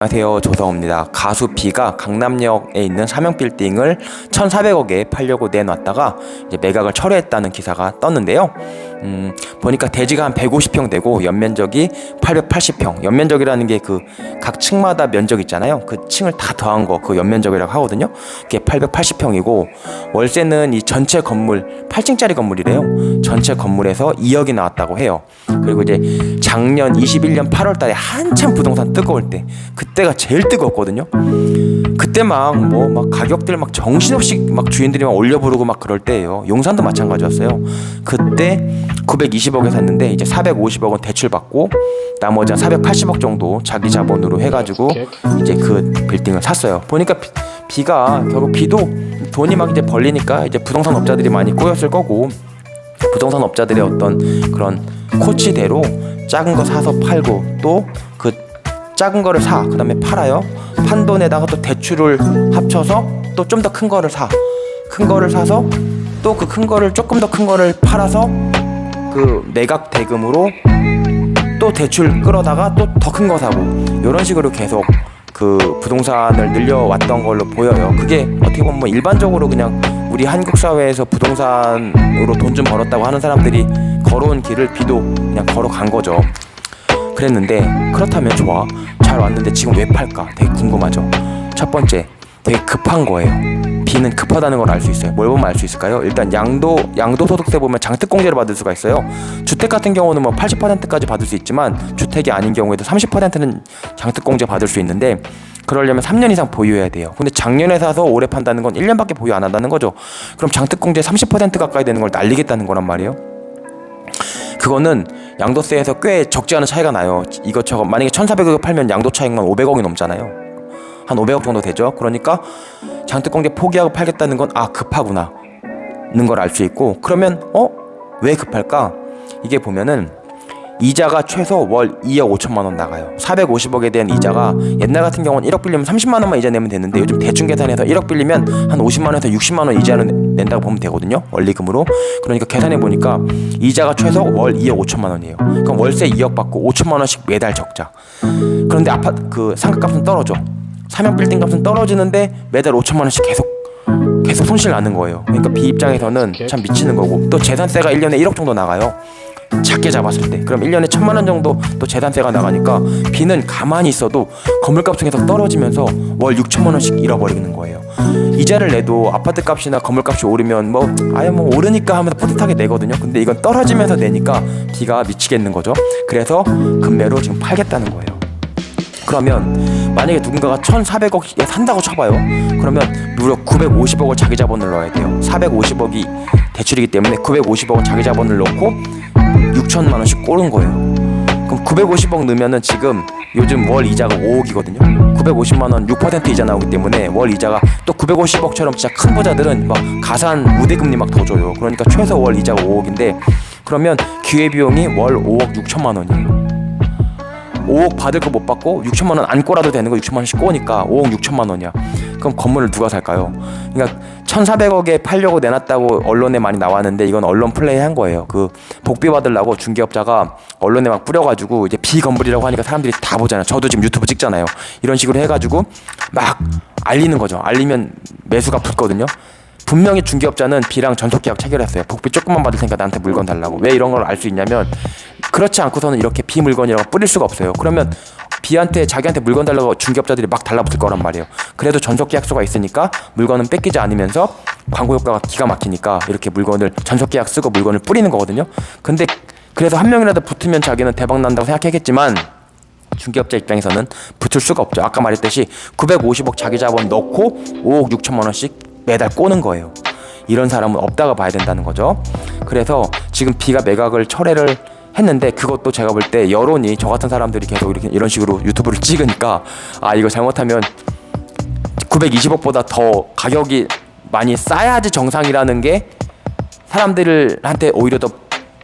안녕하세요, 조성호입니다. 가수 B가 강남역에 있는 사명 빌딩을 1,400억에 팔려고 내놨다가 이제 매각을 철회했다는 기사가 떴는데요. 보니까 대지가 한 150평 되고 연면적이 880평. 연면적이라는 게 그 각 층마다 면적 있잖아요. 그 층을 다 더한 거, 그 연면적이라고 하거든요. 그게 880평이고 월세는 이 전체 건물 8층짜리 건물이래요. 전체 건물에서 2억이 나왔다고 해요. 그리고 이제 작년 21년 8월달에 한참 부동산 뜨거울 때 그때가 제일 뜨거웠거든요. 그때 막 가격들 막 정신없이 막 주인들이 막 올려 부르고 막 그럴 때예요. 용산도 마찬가지였어요. 그때 920억에 샀는데 이제 450억은 대출 받고 나머지 한 480억 정도 자기 자본으로 해가지고 이제 그 빌딩을 샀어요. 보니까 B가 결국 B도 돈이 막 이제 벌리니까 이제 부동산 업자들이 많이 꼬였을 거고 부동산 업자들의 어떤 그런 코치대로 작은 거 사서 팔고 또 그 작은 거를 사, 그 다음에 팔아요. 판 돈에다가 또 대출을 합쳐서 또 좀 더 큰 거를 사. 큰 거를 사서 또 그 큰 거를 조금 더 큰 거를 팔아서 그 매각 대금으로 또 대출 끌어다가 또 더 큰 거 사고 이런 식으로 계속 그 부동산을 늘려왔던 걸로 보여요. 그게 어떻게 보면 일반적으로 그냥 우리 한국 사회에서 부동산으로 돈 좀 벌었다고 하는 사람들이 걸어온 길을 B도 그냥 걸어간 거죠. 그랬는데 그렇다면 좋아. 잘 왔는데 지금 왜 팔까? 되게 궁금하죠. 첫 번째, 되게 급한 거예요. B는 급하다는 걸 알 수 있어요. 뭘 보면 알 수 있을까요? 일단 양도소득세 보면 장특공제를 받을 수가 있어요. 주택 같은 경우는 뭐 80%까지 받을 수 있지만 주택이 아닌 경우에도 30%는 장특공제 받을 수 있는데 그러려면 3년 이상 보유해야 돼요. 근데 작년에 사서 올해 판다는 건 1년밖에 보유 안 한다는 거죠. 그럼 장특공제 30% 가까이 되는 걸 날리겠다는 거란 말이에요. 그거는 양도세에서 꽤 적지 않은 차이가 나요. 이것저것 만약에 1,400억에 팔면 양도 차익만 500억이 넘잖아요. 한 500억 정도 되죠. 그러니까 장특공제 포기하고 팔겠다는 건 급하구나 는 걸 알 수 있고 그러면 왜 급할까? 이게 보면은 이자가 최소 월 2억 5천만 원 나가요. 450억에 대한 이자가 옛날 같은 경우는 1억 빌리면 30만 원만 이자 내면 되는데 요즘 대충 계산해서 1억 빌리면 한 50만 원에서 60만 원 이자를 낸다고 보면 되거든요. 원리금으로. 그러니까 계산해 보니까 이자가 최소 월 2억 5천만 원이에요. 그럼 월세 2억 받고 5천만 원씩 매달 적자. 그런데 아파트 그 상가값은 떨어져. 사면 빌딩 값은 떨어지는데 매달 5천만 원씩 계속 손실 나는 거예요. 그러니까 B 입장에서는 참 미치는 거고 또 재산세가 1년에 1억 정도 나가요. 작게 잡았을 때. 그럼 1년에 1,000만 원 정도 또 재산세가 나가니까 B는 가만히 있어도 건물값이 계속 떨어지면서 월 6천만 원씩 잃어버리는 거예요. 이자를 내도 아파트 값이나 건물값이 오르면 오르니까 하면서 뿌듯하게 내거든요. 근데 이건 떨어지면서 내니까 B가 미치겠는 거죠. 그래서 급매로 지금 팔겠다는 거예요. 그러면 만약에 누군가가 1,400억에 산다고 쳐봐요. 그러면 무려 950억을 자기 자본을 넣어야 돼요. 450억이 대출이기 때문에 950억은 자기 자본을 넣고 6천만 원씩 꼬른 거예요. 그럼 950억 넣으면은 지금 요즘 월 이자가 5억이거든요. 950만 원 6% 이자 나오기 때문에 월 이자가 또 950억처럼 진짜 큰 부자들은 막 가산 우대금리 막 더 줘요. 그러니까 최소 월 이자가 5억인데 그러면 기회비용이 월 5억 6천만 원이에요. 5억 받을 거 못 받고 6천만 원 안 꼬라도 되는 거 6천만 원씩 꼬니까 5억 6천만 원이야. 그럼 건물을 누가 살까요? 그러니까 1,400억에 팔려고 내놨다고 언론에 많이 나왔는데 이건 언론 플레이 한 거예요. 그 복비 받으려고 중개업자가 언론에 막 뿌려가지고 이제 B 건물이라고 하니까 사람들이 다 보잖아요. 저도 지금 유튜브 찍잖아요. 이런 식으로 해가지고 막 알리는 거죠. 알리면 매수가 붙거든요. 분명히 중개업자는 B랑 전속계약 체결했어요. 복비 조금만 받을 테니까 나한테 물건 달라고. 왜 이런 걸 알 수 있냐면 그렇지 않고서는 이렇게 B 물건이라고 뿌릴 수가 없어요. 그러면 B한테 자기한테 물건 달라고 중개업자들이 막 달라붙을 거란 말이에요. 그래도 전속계약서가 있으니까 물건은 뺏기지 않으면서 광고 효과가 기가 막히니까 이렇게 물건을 전속계약 쓰고 물건을 뿌리는 거거든요. 근데 그래서 한 명이라도 붙으면 자기는 대박 난다고 생각했겠지만 중개업자 입장에서는 붙을 수가 없죠. 아까 말했듯이 950억 자기 자본 넣고 5억 6천만 원씩 매달 꼬는 거예요. 이런 사람은 없다가 봐야 된다는 거죠. 그래서 지금 B가 매각을 철회를 했는데 그것도 제가 볼 때 여론이 저 같은 사람들이 계속 이런 식으로 유튜브를 찍으니까 이거 잘못하면 920억보다 더 가격이 많이 싸야지 정상이라는 게 사람들한테 오히려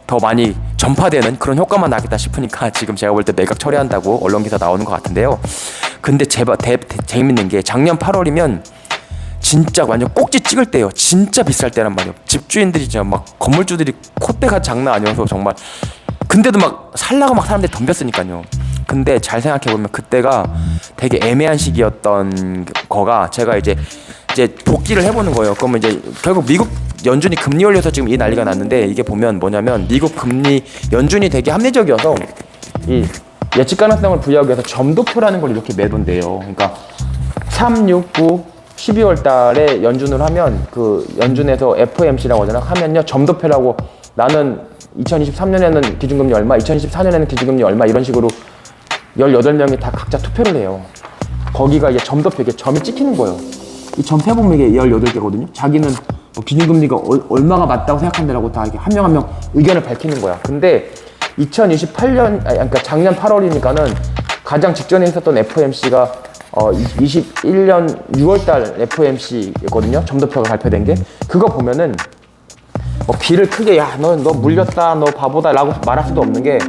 더 많이 전파되는 그런 효과만 나겠다 싶으니까 지금 제가 볼 때 매각 처리한다고 언론 기사 나오는 것 같은데요. 근데 재밌는 게 작년 8월이면 진짜 완전 꼭지 찍을 때요. 진짜 비쌀 때란 말이에요. 집주인들이 진짜 막 건물주들이 콧대가 장난 아니어서 정말 근데도 막 살라고 막 사람들이 덤볐으니까요. 근데 잘 생각해보면 그때가 되게 애매한 시기였던 거가, 제가 이제 복귀를 해보는 거예요. 그러면 이제 결국 미국 연준이 금리 올려서 지금 이 난리가 났는데, 이게 보면 뭐냐면 미국 금리 연준이 되게 합리적이어서 이 예측 가능성을 부여하기 위해서 점도표라는 걸 이렇게 매돈대요. 그러니까 3, 6, 9, 12월 달에 연준을 하면 그 연준에서 FOMC라고 하잖아. 하면요 점도표라고, 나는 2023년에는 기준금리 얼마, 2024년에는 기준금리 얼마, 이런 식으로 18명이 다 각자 투표를 해요. 거기가 이제 점도표, 이게 점이 찍히는 거예요. 이 점 세보면 이게 18개거든요. 자기는 뭐 기준금리가 얼마가 맞다고 생각한다라고 다 이렇게 한 명 한 명 의견을 밝히는 거야. 근데 2028년, 그러니까 작년 8월이니까는 가장 직전에 있었던 FOMC가 21년 6월달 FOMC였거든요. 점도표가 발표된 게. 그거 보면은 뭐 비를 크게 야 너 물렸다, 너 바보다 라고 말할 수도 없는 게,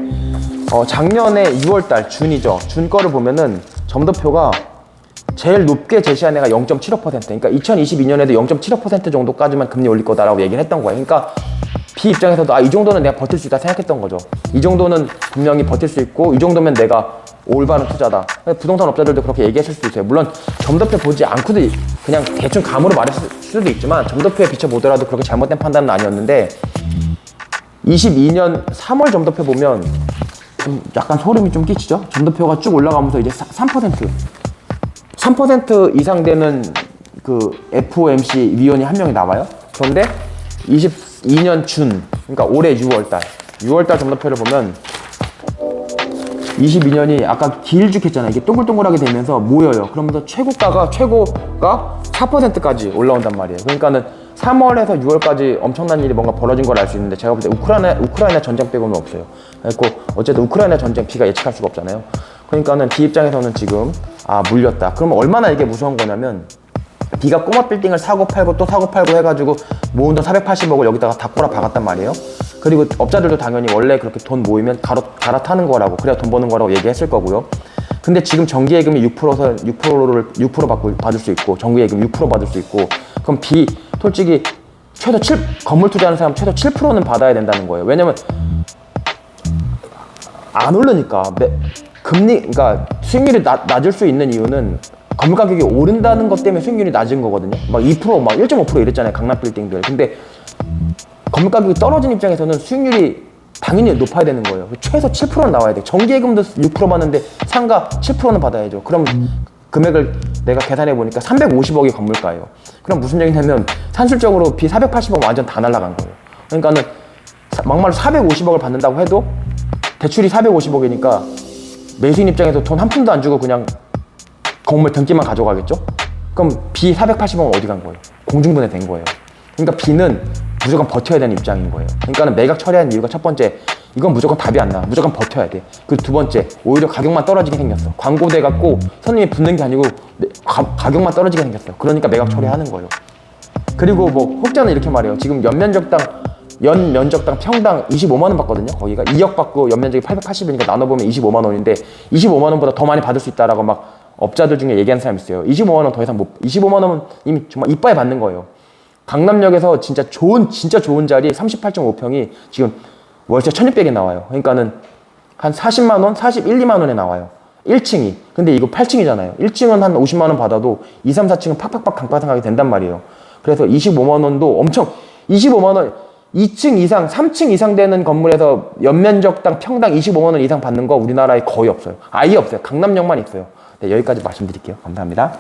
작년에 6월달 준이죠. 준 거를 보면은 점도표가 제일 높게 제시한 애가 0.75%. 그러니까 2022년에도 0.75% 정도까지만 금리 올릴 거다라고 얘기를 했던 거예요. 그러니까 비 입장에서도 이 정도는 내가 버틸 수 있다 생각했던 거죠. 이 정도는 분명히 버틸 수 있고, 이 정도면 내가 올바른 투자다. 부동산 업자들도 그렇게 얘기했을 수도 있어요. 물론 점도표 보지 않고도 그냥 대충 감으로 말했을 수도 있지만, 점도표에 비춰보더라도 그렇게 잘못된 판단은 아니었는데, 22년 3월 점도표 보면 좀 약간 소름이 좀 끼치죠. 점도표가 쭉 올라가면서 이제 3% 이상 되는 그 FOMC 위원이 한 명이 나와요. 그런데 22년 준, 그러니까 올해 6월달 점도표를 보면 22년이 아까 길쭉했잖아요. 이게 동글동글하게 되면서 모여요. 그러면서 최고가 4%까지 올라온단 말이에요. 그러니까는 3월에서 6월까지 엄청난 일이 뭔가 벌어진 걸 알 수 있는데, 제가 볼 때 우크라이나 전쟁 빼고는 없어요. 그리고 어쨌든 우크라이나 전쟁 비가 예측할 수가 없잖아요. 그러니까는 비 입장에서는 지금 물렸다. 그러면 얼마나 이게 무서운 거냐면, 비가 꼬마 빌딩을 사고 팔고 또 사고 팔고 해가지고 모은 돈 480억을 여기다가 다 꼬라 박았단 말이에요. 그리고 업자들도 당연히 원래 그렇게 돈 모이면 갈아타는 거라고, 그래야 돈 버는 거라고 얘기했을 거고요. 근데 지금 정기예금이 6% 받을 수 있고, 정기예금 6% 받을 수 있고, 그럼 솔직히 최소 건물 투자하는 사람 최소 7%는 받아야 된다는 거예요. 왜냐면 안 오르니까. 그러니까 수익률이 낮을 수 있는 이유는 건물 가격이 오른다는 것 때문에 수익률이 낮은 거거든요. 막 2%, 막 1.5% 이랬잖아요, 강남 빌딩들. 근데 건물 가격이 떨어진 입장에서는 수익률이 당연히 높아야 되는 거예요. 최소 7%는 나와야 돼. 정기예금도 6% 받는데 상가 7%는 받아야죠. 그럼 금액을 내가 계산해 보니까 350억이 건물가예요. 그럼 무슨 얘기냐면 산술적으로 비 480억 완전 다 날라간 거예요. 그러니까는 막말로 450억을 받는다고 해도 대출이 450억이니까 매수인 입장에서 돈 한 푼도 안 주고 그냥 건물 등기만 가져가겠죠? 그럼 비 480억은 어디 간 거예요? 공중분해 된 거예요. 그러니까 비는 무조건 버텨야 되는 입장인 거예요. 그러니까 내가 처리한 이유가, 첫 번째, 이건 무조건 답이 안 나. 무조건 버텨야 돼. 그리고 두 번째, 오히려 가격만 떨어지게 생겼어. 광고돼 갖고 손님이 붙는 게 아니고 가격만 떨어지게 생겼어. 그러니까 매각 처리하는 거예요. 그리고 뭐 혹자는 이렇게 말해요. 지금 연면적당 평당 25만 원 받거든요. 거기가 2억 받고 연면적이 880이니까 나눠보면 25만 원인데 25만 원보다 더 많이 받을 수 있다라고 막 업자들 중에 얘기하는 사람이 있어요. 25만 원 더 이상 25만 원은 이미 정말 이빠이 받는 거예요. 강남역에서 진짜 좋은 자리 38.5평이 지금 월세 1,600에 나와요. 그러니까는 한 40만 원, 41, 2만 원에 나와요. 1층이. 근데 이거 8층이잖아요. 1층은 한 50만 원 받아도 2, 3, 4층은 팍팍팍 강파상하게 된단 말이에요. 그래서 25만 원도 엄청, 25만 원, 2층 이상, 3층 이상 되는 건물에서 연면적당 평당 25만 원 이상 받는 거 우리나라에 거의 없어요. 아예 없어요. 강남역만 있어요. 네, 여기까지 말씀드릴게요. 감사합니다.